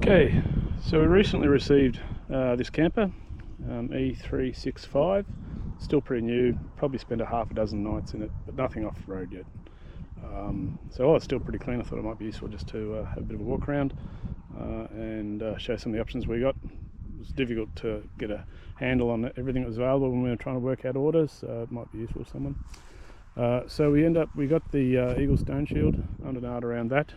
Okay, so we recently received this camper, E365, still pretty new, probably spent a half a dozen nights in it, but nothing off the road yet. So while it's still pretty clean, I thought it might be useful just to have a bit of a walk around and show some of the options we got. It was difficult to get a handle on everything that was available when we were trying to work out orders, so it might be useful to someone. So we got the Eagle Stone Shield under and out around that.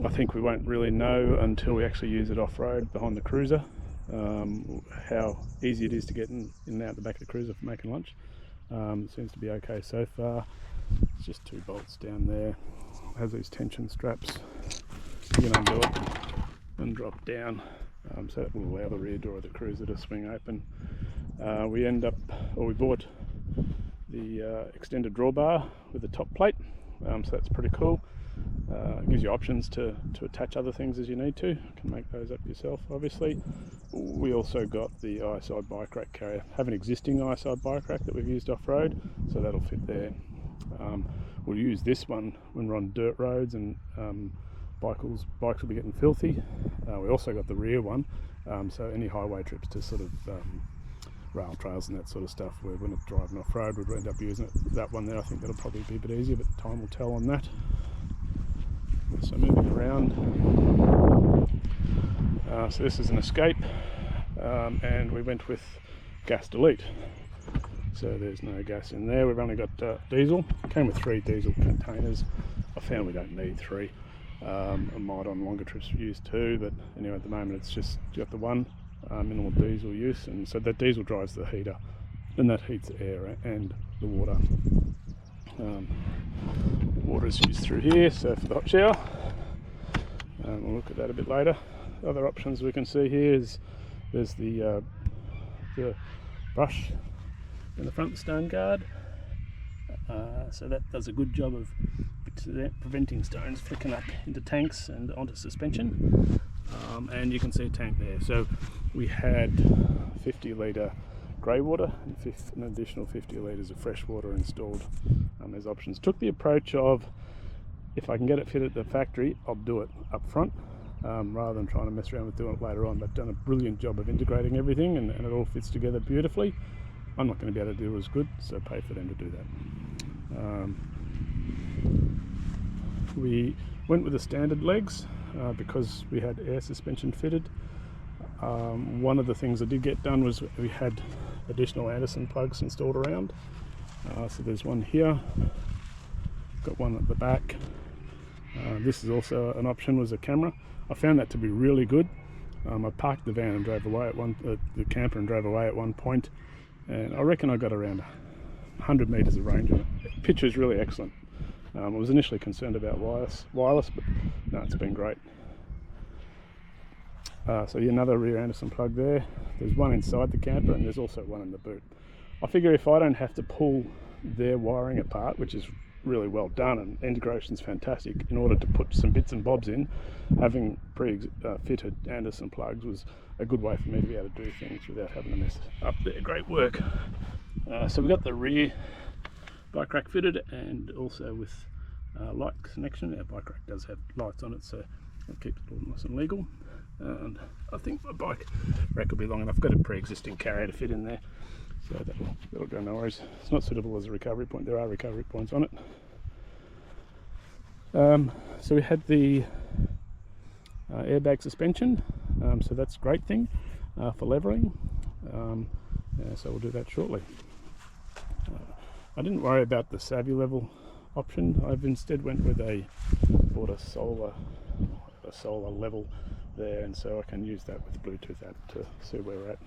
I think we won't really know until we actually use it off-road behind the cruiser how easy it is to get in and out the back of the cruiser for making lunch. It seems to be okay so far. It's just 2 bolts down there. It has these tension straps. You can undo it and drop down, so that will allow the rear door of the cruiser to swing open. We bought the extended drawbar with the top plate, so that's pretty cool. It gives you options to attach other things as you need to. You can make those up yourself, obviously. We also got the ISI bike rack carrier. Have an existing ISI bike rack that we've used off-road, so that'll fit there. We'll use this one when we're on dirt roads and bikes will be getting filthy. We also got the rear one, so any highway trips to sort of rail trails and that sort of stuff where we're not driving off-road, we'd end up using that one there. I think that'll probably be a bit easier, but time will tell on that. So moving around, so this is an Xscape, and we went with gas delete, so there's no gas in there. We've only got diesel. Came with 3 diesel containers. I found we don't need 3. I might on longer trips use 2, but anyway, at the moment it's just got the one minimal diesel use, and so that diesel drives the heater, and that heats the air and the water. Water is used through here, so for the hot shower. We'll look at that a bit later. Other options we can see here is there's the brush in the front, the stone guard. So that does a good job of preventing stones flicking up into tanks and onto suspension. And you can see a tank there. So we had 50 litre grey water and an additional 50 litres of fresh water installed as options. Took the approach of, if I can get it fit at the factory, I'll do it up front rather than trying to mess around with doing it later on. They've done a brilliant job of integrating everything, and it all fits together beautifully. I'm not going to be able to do it as good, so pay for them to do that. We went with the standard legs because we had air suspension fitted. One of the things I did get done was we had additional Anderson plugs installed around. So there's one here, got one at the back. This is also an option, was a camera. I found that to be really good. I parked the van and drove away the camper and drove away at one point, and I reckon I got around 100 metres of range on it. The picture is really excellent. I was initially concerned about wireless, but no, it's been great. So another rear Anderson plug there. There's one inside the camper, and there's also one in the boot. I figure if I don't have to pull their wiring apart, which is really well done and integration's fantastic, in order to put some bits and bobs in, having fitted Anderson plugs was a good way for me to be able to do things without having to mess up their great work. So we got the rear bike rack fitted, and also with light connection. Our bike rack does have lights on it, so it keeps it all nice and legal. And I think my bike rack will be long enough. I've got a pre-existing carrier to fit in there, so that'll go no worries. It's not suitable as a recovery point. There are recovery points on it. So we had the airbag suspension, so that's a great thing for levelling. So we'll do that shortly. I didn't worry about the savvy level option. I've instead went with bought a solar level there, and so I can use that with the Bluetooth app to see where we're at.